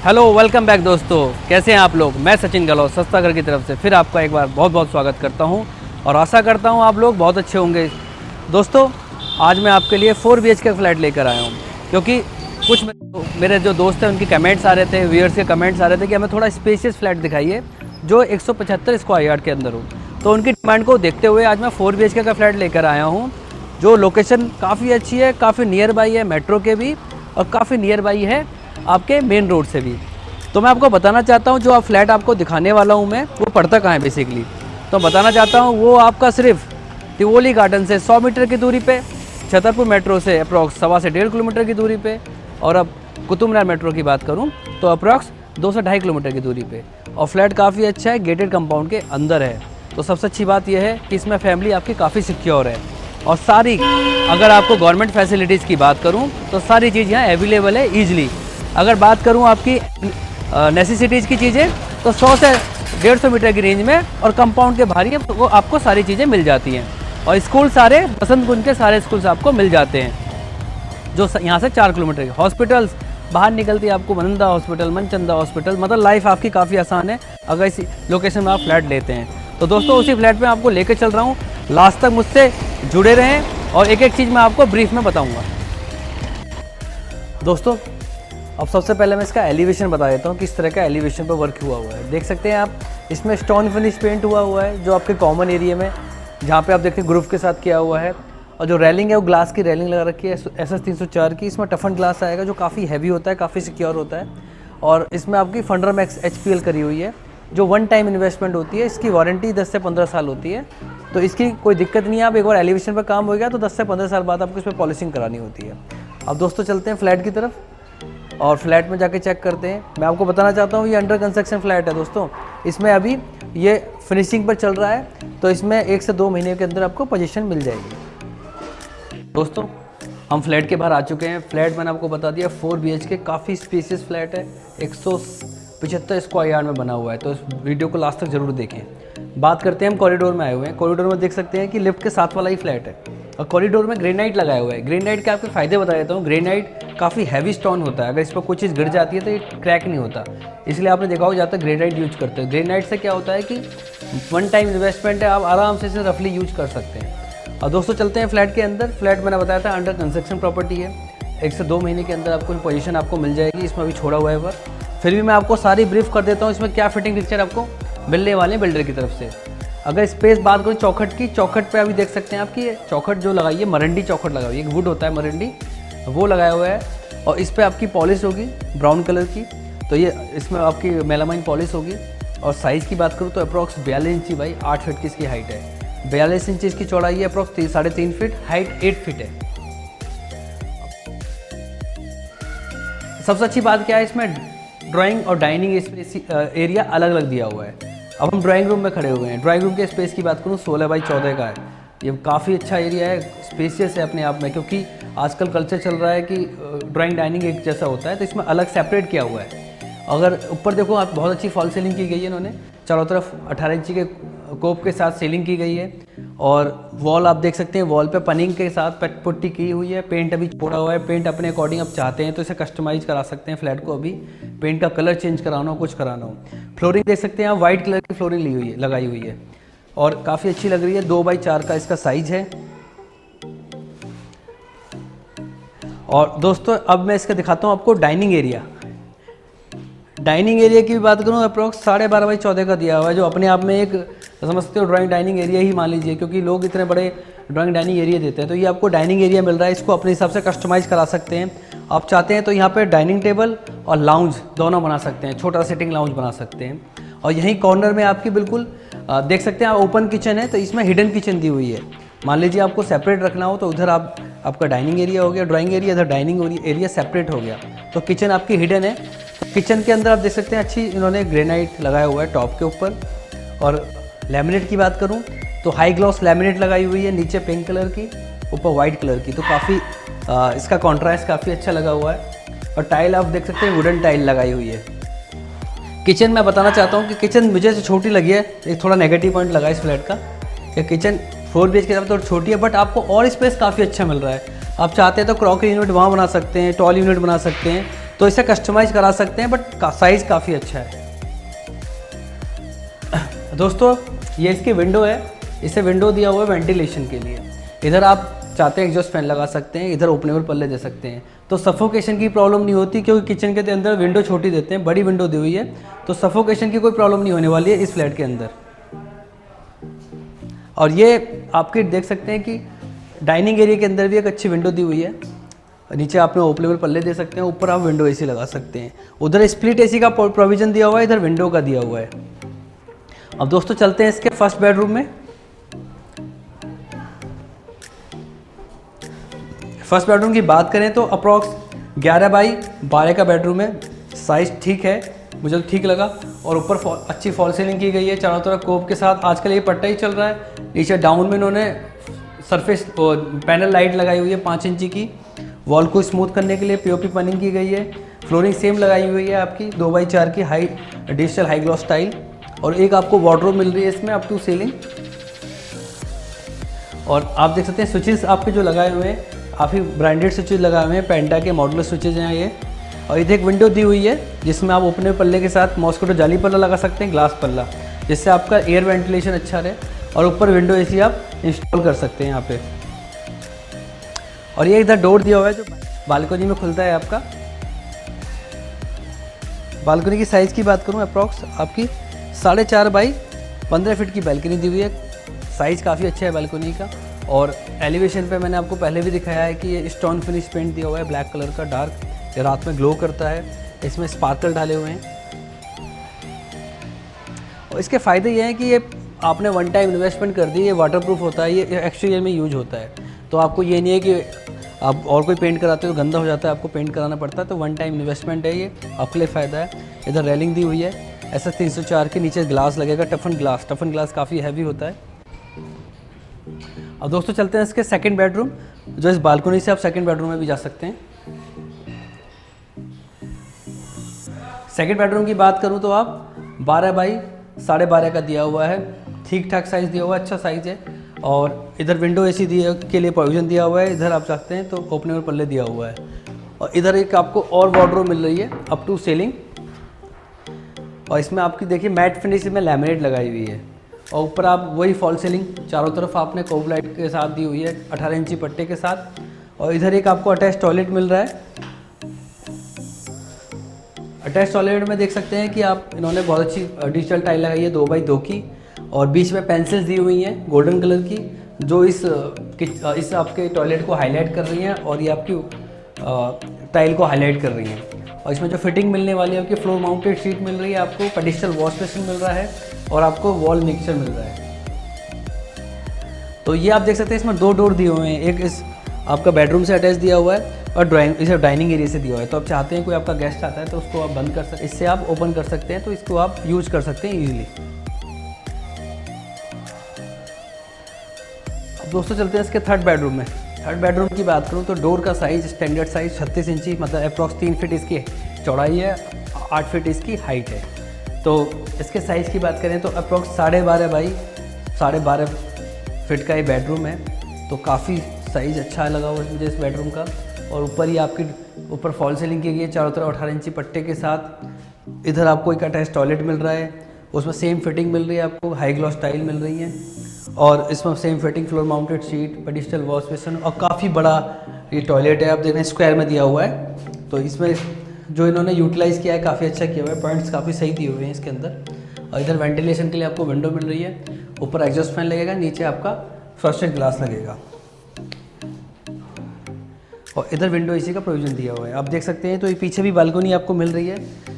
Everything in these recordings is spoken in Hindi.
हेलो वेलकम बैक दोस्तों, कैसे हैं आप लोग। मैं सचिन गहलोत सस्ता घर की तरफ से फिर आपका एक बार बहुत बहुत स्वागत करता हूं और आशा करता हूं आप लोग बहुत अच्छे होंगे। दोस्तों आज मैं आपके लिए 4 BHK का फ्लैट लेकर आया हूं, क्योंकि कुछ मेरे जो दोस्त हैं उनके कमेंट्स आ रहे थे, व्यूअर्स के कमेंट्स आ रहे थे कि हमें थोड़ा स्पेशियस फ्लैट दिखाइए जो 175 स्क्वायर यार्ड के अंदर हो। तो उनकी डिमांड को देखते हुए आज मैं 4 BHK का फ्लैट लेकर आया हूँ, जो लोकेशन काफ़ी अच्छी है, काफ़ी नियर बाई है मेट्रो के भी और काफ़ी नियर बाई है आपके मेन रोड से भी। तो मैं आपको बताना चाहता हूँ जो आप फ्लैट आपको दिखाने वाला हूँ मैं, वो पड़ता कहाँ है बेसिकली। तो बताना चाहता हूँ वो आपका सिर्फ तिवोली गार्डन से 100 मीटर की दूरी पे, छतरपुर मेट्रो से अप्रॉक्स 1.25 से 1.5 किलोमीटर की दूरी पे, और अब कुतुब मीनार मेट्रो की बात करूँ तो अप्रॉक्स 2 से 2.5 किलोमीटर की दूरी पे। और फ्लैट काफ़ी अच्छा है, गेटेड कंपाउंड के अंदर है। तो सबसे अच्छी बात यह है कि इसमें फैमिली आपकी काफ़ी सिक्योर है और सारी, अगर आपको गवर्नमेंट फैसिलिटीज़ की बात करूँ तो सारी चीज़ यहाँ अवेलेबल है ईजिली। अगर बात करूँ आपकी नेसेसिटीज़ की चीज़ें तो 100 से 150 मीटर की रेंज में और कंपाउंड के बाहर वो आपको सारी चीज़ें मिल जाती हैं। और स्कूल सारे बसंत कुंज के सारे स्कूल्स आपको मिल जाते हैं जो यहाँ से 4 किलोमीटर के। हॉस्पिटल्स बाहर निकलती है आपको मनंदा हॉस्पिटल, मनचंदा हॉस्पिटल, मतलब लाइफ आपकी काफ़ी आसान है अगर इस लोकेशन में आप फ्लैट लेते हैं। तो दोस्तों उसी फ्लैट में आपको लेकर चल रहा हूँ, लास्ट तक मुझसे जुड़े रहें और एक एक चीज़ मैं आपको ब्रीफ में बताऊँगा। दोस्तों अब सबसे पहले मैं इसका एलिवेशन बता देता हूँ, किस तरह का एलिवेशन पर वर्क हुआ हुआ है। देख सकते हैं आप, इसमें स्टोन फिनिश पेंट हुआ है जो आपके कॉमन एरिया में, जहाँ पे आप देखते हैं ग्रुप के साथ किया हुआ है। और जो रेलिंग है वो ग्लास की रेलिंग लगा रखी है SS 304 की। इसमें टफन ग्लास आएगा जो काफ़ी हैवी होता है, काफ़ी सिक्योर होता है। और इसमें आपकी फंडर मैक्स HPL करी हुई है जो 1 टाइम इन्वेस्टमेंट होती है। इसकी वारंटी 10 से 15 साल होती है, तो इसकी कोई दिक्कत नहीं है। आप एक बार एलिवेशन पर काम हो गया तो 10 से 15 साल बाद आपको इसमें पॉलिशिंग करानी होती है। अब दोस्तों चलते हैं फ्लैट की तरफ और फ्लैट में जाके चेक करते हैं। मैं आपको बताना चाहता हूँ ये अंडर कंस्ट्रक्शन फ्लैट है दोस्तों। इसमें अभी ये फिनिशिंग पर चल रहा है, तो इसमें 1 से 2 महीने के अंदर आपको पोजीशन मिल जाएगी। दोस्तों हम फ्लैट के बाहर आ चुके हैं। फ्लैट मैंने आपको बता दिया 4 BHK काफ़ी स्पेशियस फ्लैट है, 175 स्क्वायर यार्ड में बना हुआ है। तो इस वीडियो को लास्ट तक जरूर देखें। बात करते हैं हम कॉरिडोर में आए हुए हैं। कॉरिडोर में देख सकते हैं कि लिफ्ट के साथ वाला ही फ्लैट है और कॉरिडोर में ग्रेनाइट लगाया हुआ है। ग्रेनाइट के आपके फ़ायदे बता देता हूँ। ग्रेनाइट काफ़ी हैवी स्टोन होता है, अगर इस पर कोई चीज़ गिर जाती है तो ये क्रैक नहीं होता, इसलिए आपने देखा होगा ज़्यादातर ग्रेनाइट यूज करते हैं। ग्रेनाइट से क्या होता है कि 1 टाइम इन्वेस्टमेंट है, आप आराम से इसे रफली यूज कर सकते हैं। और दोस्तों चलते हैं फ्लैट के अंदर। फ्लैट मैंने बताया था अंडर कंस्ट्रक्शन प्रॉपर्टी है, 1 से 2 महीने के अंदर आपको पोजीशन आपको मिल जाएगी। इसमें अभी छोड़ा हुआ है पर फिर भी मैं आपको सारी ब्रीफ कर देता हूँ इसमें क्या फिटिंग पिक्चर आपको मिलने वाले हैं बिल्डर की तरफ से। अगर स्पेस बात करूँ चौखट की, चौखट पे अभी देख सकते हैं आपकी चौखट जो लगाई है मरंडी चौखट लगाई हुई है, एक वुड होता है मरंडी, वो लगाया हुआ है। और इस पर आपकी पॉलिश होगी ब्राउन कलर की, तो ये इसमें आपकी मेलामाइन पॉलिश होगी। और साइज़ की बात करूँ तो अप्रॉक्स 42 इंची बाई 8 फीट की इसकी हाइट है। 42 इंची इसकी चौड़ाई है, अप्रॉक्स 3.5 फीट, हाइट 8 फीट है। सबसे अच्छी बात क्या है, इसमें ड्राइंग और डाइनिंग स्पेस एरिया अलग अलग दिया हुआ है। अब हम ड्राइंग रूम में खड़े हुए हैं। ड्राइंग रूम के स्पेस की बात करूँ 16 बाई 14 का है। ये काफ़ी अच्छा एरिया है, स्पेसियस है अपने आप में, क्योंकि आजकल कल्चर चल रहा है कि ड्राइंग डाइनिंग एक जैसा होता है, तो इसमें अलग सेपरेट किया हुआ है। अगर ऊपर देखो आप, बहुत अच्छी फॉल सीलिंग की गई है इन्होंने, चारों तरफ 18 इंची के कोप के साथ सीलिंग की गई है। और वॉल आप देख सकते हैं, वॉल पे पनिंग के साथ पुट्टी की हुई है। पेंट अभी छोड़ा हुआ है, पेंट अपने अकॉर्डिंग आप चाहते हैं तो इसे कस्टमाइज करा सकते हैं फ्लैट को। अभी पेंट का कलर चेंज कराना हो, कुछ कराना हो। फ्लोरिंग देख सकते हैं आप, वाइट कलर की फ्लोरिंग ली हुई है, लगाई हुई है और काफ़ी अच्छी लग रही है। 2 बाई 4 का इसका साइज है। और दोस्तों अब मैं इसका दिखाता हूँ आपको डाइनिंग एरिया। डाइनिंग एरिया की भी बात करूँ अप्रॉक्स 12.5 बाई 14 का दिया हुआ है, जो अपने आप में एक समझते हो ड्राइंग डाइनिंग एरिया ही मान लीजिए, क्योंकि लोग इतने बड़े ड्राइंग डाइनिंग एरिया देते हैं। तो ये आपको डाइनिंग एरिया मिल रहा है, इसको अपने हिसाब से कस्टमाइज़ करा सकते हैं। आप चाहते हैं तो यहाँ पे डाइनिंग टेबल और लाउंज दोनों बना सकते हैं, छोटा सिटिंग लाउंज बना सकते हैं। और यहीं कॉर्नर में आपकी बिल्कुल देख सकते हैं आप, ओपन किचन है, तो इसमें हिडन किचन दी हुई है। मान लीजिए आपको सेपरेट रखना हो तो उधर आपका डाइनिंग एरिया हो गया, ड्राइंग एरिया, इधर डाइनिंग एरिया सेपरेट हो गया, तो किचन आपकी हिडन है। किचन के अंदर आप देख सकते हैं अच्छी इन्होंने ग्रेनाइट लगाया हुआ है टॉप के ऊपर। और लैमिनेट की बात करूं तो हाई ग्लॉस लैमिनेट लगाई हुई है, नीचे पिंक कलर की, ऊपर वाइट कलर की, तो काफ़ी इसका कॉन्ट्रास्ट काफ़ी अच्छा लगा हुआ है। और टाइल आप देख सकते हैं वुडन टाइल लगाई हुई है। किचन मैं बताना चाहता हूँ कि किचन मुझे जो छोटी लगी है, एक थोड़ा नेगेटिव पॉइंट लगा इस फ्लैट का, कि किचन 4 BHK के हिसाब से थोड़ी छोटी है, बट आपको और स्पेस काफ़ी अच्छा मिल रहा है। आप चाहते हैं तो क्रॉकरी यूनिट वहाँ बना सकते हैं, टॉल यूनिट बना सकते हैं, तो इसे कस्टमाइज़ करा सकते हैं, बट साइज़ काफ़ी अच्छा है। दोस्तों ये इसकी विंडो है, इसे विंडो दिया हुआ है वेंटिलेशन के लिए। इधर आप चाहते हैं एग्जॉस्ट फैन लगा सकते हैं, इधर ओपनेबल पल्ले दे सकते हैं, तो सफोकेशन की प्रॉब्लम नहीं होती, क्योंकि किचन के अंदर विंडो छोटी देते हैं, बड़ी विंडो दी हुई है, तो सफोकेशन की कोई प्रॉब्लम नहीं होने वाली है इस फ्लैट के अंदर। और ये आपके देख सकते हैं कि डाइनिंग एरिया के अंदर भी एक अच्छी विंडो दी हुई है, नीचे आपने ओपनेबल पल्ले दे सकते हैं, ऊपर आप विंडो एसी लगा सकते हैं। उधर स्प्लिट एसी का प्रोविज़न दिया हुआ है, इधर विंडो का दिया हुआ है। अब दोस्तों चलते हैं इसके फर्स्ट बेडरूम में। फर्स्ट बेडरूम की बात करें तो अप्रॉक्स 11 बाई 12 का बेडरूम है, साइज़ ठीक है, मुझे तो ठीक लगा। और ऊपर अच्छी फॉल सीलिंग की गई है चारों तरफ कोप के साथ, आजकल ये पट्टा ही चल रहा है। नीचे डाउन में इन्होंने सरफेस पैनल लाइट लगाई हुई है 5 इंची की, वॉल को स्मूथ करने के लिए पीओपी पनिंग की गई है। फ्लोरिंग सेम लगाई हुई है आपकी 2x4 की high digital high gloss tile, और एक आपको वार्डरोब मिल रही है इसमें अप टू सीलिंग। और आप देख सकते हैं स्विचेस आपके जो लगाए हुए हैं, काफ़ी ब्रांडेड स्विचेस लगाए हुए हैं, पेंटा के मॉडुलर स्विचेज हैं ये। और इधर एक विंडो दी हुई है जिसमें आप ओपने पल्ले के साथ मॉस्किटो जाली पल्ला लगा सकते हैं, ग्लास पल्ला, जिससे आपका एयर वेंटिलेशन अच्छा रहे। और ऊपर विंडो एसी आप इंस्टॉल कर सकते हैं यहाँ पे। और ये इधर डोर दिया हुआ है जो बालकनी में खुलता है आपका। बालकनी की साइज़ की बात करूँ अप्रॉक्स आपकी 4.5 बाई 15 फीट की बालकनी दी हुई है, साइज़ काफ़ी अच्छा है बालकनी का। और एलिवेशन पे मैंने आपको पहले भी दिखाया है कि ये स्टोन फिनिश पेंट दिया हुआ है ब्लैक कलर का डार्क, ये रात में ग्लो करता है, इसमें स्पार्कल डाले हुए हैं। और इसके फ़ायदे ये हैं कि ये आपने वन टाइम इन्वेस्टमेंट कर दी, ये वाटरप्रूफ होता है, ये एक्सटीरियर में यूज होता है, तो आपको ये नहीं है कि आप और कोई पेंट कराते हो तो गंदा हो जाता है, आपको पेंट कराना पड़ता है, तो वन टाइम इन्वेस्टमेंट है, ये आपके लिए फ़ायदा है। इधर रेलिंग दी हुई है ऐसा 304 के, नीचे ग्लास लगेगा, टफन ग्लास काफ़ी हैवी होता है। अब दोस्तों चलते हैं इसके सेकंड बेडरूम, जो इस बालकनी से आप सेकंड बेडरूम में भी जा सकते हैं। सेकंड बेडरूम की बात करूं तो आप 12 बाई 12.5 का दिया हुआ है, ठीक ठाक साइज़ दिया हुआ है, अच्छा साइज़ है। और इधर विंडो एसी दिए के लिए प्रोविज़न दिया हुआ है, इधर आप चाहते हैं तो ओपनेबल पल्ले दिया हुआ है। और इधर एक आपको और वार्डरोब मिल रही है अप टू सीलिंग, और इसमें आपकी देखिए मैट फिनिश में लैमिनेट लगाई हुई है। और ऊपर आप वही फॉल सीलिंग चारों तरफ आपने कोब लाइट के साथ दी हुई है 18 इंची पट्टे के साथ। और इधर एक आपको अटैच टॉयलेट मिल रहा है। अटैच टॉयलेट में देख सकते हैं कि आप इन्होंने बहुत अच्छी डिजिटल टाइल लगाई है 2x2 की, और बीच में पेंसिल्स दी हुई हैं गोल्डन कलर की, जो इस आपके टॉयलेट को हाईलाइट कर रही हैं, और ये आपकी टाइल को हाईलाइट कर रही हैं। और इसमें जो फिटिंग मिलने वाली है आपकी फ्लोर माउंटेड शीट मिल रही है, आपको पेडिस्टल वॉश बेसिन मिल रहा है, और आपको वॉल मिक्सचर मिल रहा है। तो ये आप देख सकते हैं इसमें 2 डोर दिए हुए हैं, एक इस आपका बेडरूम से अटैच दिया हुआ है, और इसे डाइनिंग एरिया से दिया हुआ है। तो आप चाहते हैं कोई आपका गेस्ट आता है तो उसको आप बंद कर सकते, इससे आप ओपन कर सकते हैं, तो इसको आप यूज़ कर सकते हैं ईजिली। अब दोस्तों चलते हैं इसके थर्ड बेडरूम में। थर्ड बेडरूम की बात करूँ तो डोर का साइज़ स्टैंडर्ड साइज़ 36 इंची, मतलब अप्रॉक्स 3 फीट इसकी चौड़ाई है, 8 फीट इसकी हाइट है। तो इसके साइज़ की बात करें तो अप्रॉक्स 12.5 बाई 12.5 फीट का ये बेडरूम है, तो काफ़ी साइज़ अच्छा लगा हुआ मुझे इस बेडरूम का। और ऊपर ही आपकी ऊपर फॉल सीलिंग की गई है चारों तरफ 18 इंची पट्टे के साथ। इधर आपको एक अटैच टॉयलेट मिल रहा है, उसमें सेम फिटिंग मिल रही है, आपको हाई ग्लॉस टाइल मिल रही है, और इसमें same fitting floor mounted sheet, pedestal wash basin, और काफ़ी बड़ा ये टॉयलेट है, आप देख रहे हैं स्क्वायर में दिया हुआ है। तो इसमें जो इन्होंने यूटिलाइज़ किया है काफ़ी अच्छा किया हुआ है, पॉइंट्स काफ़ी सही दिए हुए हैं इसके अंदर। और इधर वेंटिलेशन के लिए आपको विंडो मिल रही है, ऊपर एग्जॉस्ट फैन लगेगा, नीचे आपका फ्रस्टेड ग्लास लगेगा, और इधर विंडो एसी का प्रोविज़न दिया हुआ है। आप देख सकते हैं तो ये पीछे भी बालकनी आपको मिल रही है,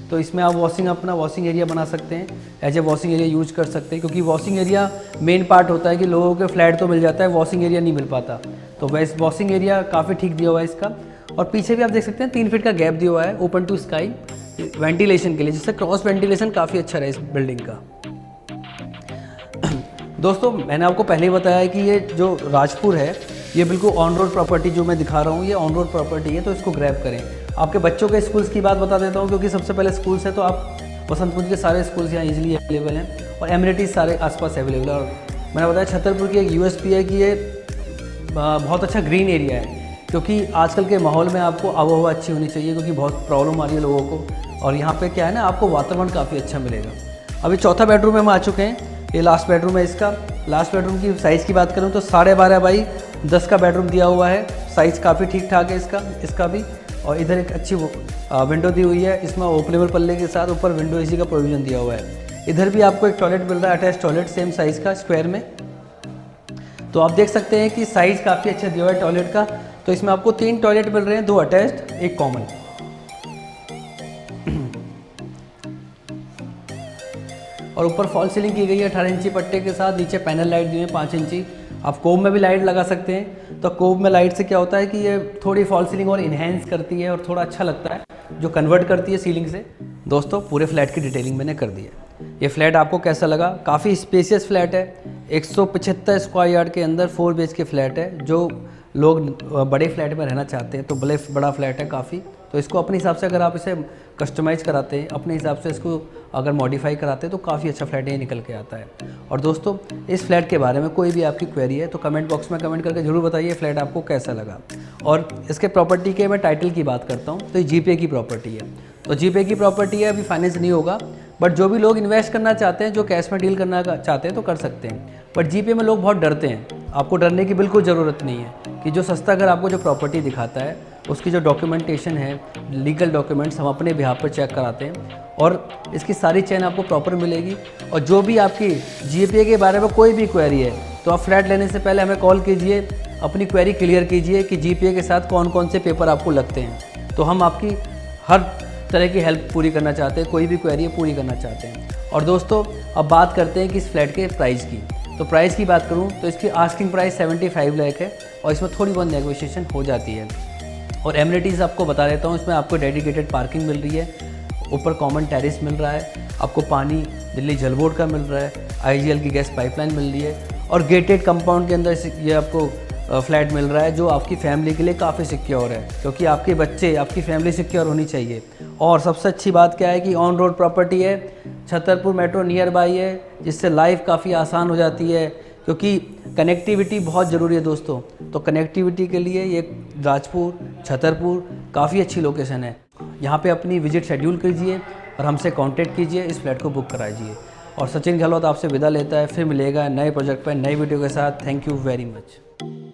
तो इसमें आप अपना वॉशिंग एरिया बना सकते हैं, as a washing area use कर सकते हैं, क्योंकि वॉशिंग एरिया मेन पार्ट होता है कि लोगों के फ्लैट तो मिल जाता है, वॉशिंग एरिया नहीं मिल पाता। तो वैसे वॉशिंग एरिया काफ़ी ठीक दिया हुआ है इसका। और पीछे भी आप देख सकते हैं 3 फीट का गैप दिया हुआ है ओपन टू स्काई वेंटिलेशन के लिए, जिससे क्रॉस वेंटिलेशन काफ़ी अच्छा रहा है इस बिल्डिंग का। दोस्तों मैंने आपको पहले ही बताया कि ये जो राजपुर है ये बिल्कुल ऑन रोड प्रॉपर्टी जो मैं दिखा रहा हूँ, ये ऑन रोड प्रॉपर्टी है, तो इसको ग्रैब करें। आपके बच्चों के स्कूल्स की बात बता देता हूँ, क्योंकि सबसे पहले स्कूल्स है, तो आप बसंतपुर के सारे स्कूल्स यहाँ इजीली अवेलेबल हैं, और एमिनिटीज़ सारे आसपास अवेलेबल है। और मैंने बताया छतरपुर की एक यूएसपी है कि ये बहुत अच्छा ग्रीन एरिया है, क्योंकि आजकल के माहौल में आपको आबोहवा अच्छी होनी चाहिए, क्योंकि बहुत प्रॉब्लम आ रही है लोगों को। और यहाँ पे क्या है ना, आपको वातावरण काफ़ी अच्छा मिलेगा। अभी चौथा बेडरूम में हम आ चुके हैं, ये लास्ट बेडरूम है इसका। लास्ट बेडरूम की साइज़ की बात करूँ तो 12.5 बाई 10 का बेडरूम दिया हुआ है। साइज़ काफ़ी ठीक ठाक है इसका भी। और इधर एक अच्छी विंडो दी हुई है, इसमें ओपनेबल पल्ले के साथ ऊपर विंडो एसी का प्रोविज़न दिया हुआ है। इधर भी आपको एक टॉयलेट मिल रहा है, अटैच टॉयलेट सेम साइज़ का स्क्वायर में। तो आप देख सकते हैं कि साइज़ काफ़ी अच्छा दिया हुआ है टॉयलेट का। तो इसमें आपको 3 टॉयलेट मिल रहे हैं, 2 अटैच्ड, 1 कॉमन। और ऊपर फॉल सीलिंग की गई है 18 इंची पट्टे के साथ। नीचे पैनल लाइट दी है 5 इंची। आप कोब में भी लाइट लगा सकते हैं। तो कोब में लाइट से क्या होता है कि ये थोड़ी फॉल सीलिंग और इन्हेंस करती है और थोड़ा अच्छा लगता है, जो कन्वर्ट करती है सीलिंग से। दोस्तों पूरे फ्लैट की डिटेलिंग मैंने कर दी है। ये फ्लैट आपको कैसा लगा? काफ़ी स्पेशियस फ्लैट है। 175 स्क्वायर यार्ड के अंदर 4 BHK फ्लैट है। जो लोग बड़े फ्लैट में रहना चाहते हैं तो बड़ा फ्लैट है काफ़ी। तो इसको अपने हिसाब से अगर आप इसे कस्टमाइज़ कराते हैं, अपने हिसाब से इसको अगर मॉडिफाई कराते हैं तो काफ़ी अच्छा फ्लैट ये निकल के आता है। और दोस्तों इस फ्लैट के बारे में कोई भी आपकी क्वेरी है तो कमेंट बॉक्स में कमेंट करके ज़रूर बताइए फ्लैट आपको कैसा लगा। और इसके प्रॉपर्टी के मैं टाइटल की बात करता हूँ तो ये GPA की प्रॉपर्टी है। तो GPA की प्रॉपर्टी है, अभी फाइनेंस नहीं होगा। बट जो भी लोग इन्वेस्ट करना चाहते हैं, जो कैश में डील करना चाहते हैं तो कर सकते हैं। बट GPA में लोग बहुत डरते हैं। आपको डरने की बिल्कुल ज़रूरत नहीं है कि जो सस्ता घर आपको जो प्रॉपर्टी दिखाता है उसकी जो डॉक्यूमेंटेशन है, लीगल डॉक्यूमेंट्स हम अपने बिहाफ पर चेक कराते हैं और इसकी सारी चेन आपको प्रॉपर मिलेगी। और जो भी आपकी GPA के बारे में कोई भी क्वेरी है तो आप फ्लैट लेने से पहले हमें कॉल कीजिए, अपनी क्वेरी क्लियर कीजिए कि GPA के साथ कौन कौन से पेपर आपको लगते हैं। तो हम आपकी हर तरह की हेल्प पूरी करना चाहते हैं, कोई भी क्वेरी है पूरी करना चाहते हैं। और दोस्तों अब बात करते हैं कि इस फ्लैट के प्राइस की। तो प्राइस की बात करूं तो इसकी आस्किंग प्राइस 75 लाख है और इसमें थोड़ी बहुत नेगोशिएशन हो जाती है। और एमिनिटीज़ आपको बता देता हूं, इसमें आपको डेडिकेटेड पार्किंग मिल रही है, ऊपर कॉमन टेरेस मिल रहा है, आपको पानी दिल्ली जल बोर्ड का मिल रहा है, IGL की गैस पाइपलाइन मिल रही है और गेटेड कंपाउंड के अंदर ये आपको फ्लैट मिल रहा है, जो आपकी फैमिली के लिए काफ़ी सिक्योर है, क्योंकि आपके बच्चे, आपकी फैमिली सिक्योर होनी चाहिए। और सबसे अच्छी बात क्या है कि ऑन रोड प्रॉपर्टी है, छतरपुर मेट्रो नियर बाई है, जिससे लाइफ काफ़ी आसान हो जाती है, क्योंकि कनेक्टिविटी बहुत ज़रूरी है दोस्तों। तो कनेक्टिविटी के लिए ये राजपुर, छतरपुर काफ़ी अच्छी लोकेशन है। यहाँ पे अपनी विजिट शेड्यूल कीजिए और हमसे कांटेक्ट कीजिए, इस फ्लैट को बुक कराइए। और सचिन गहलोत आपसे विदा लेता है, फिर मिलेगा नए प्रोजेक्ट पर नई वीडियो के साथ। Thank you very much.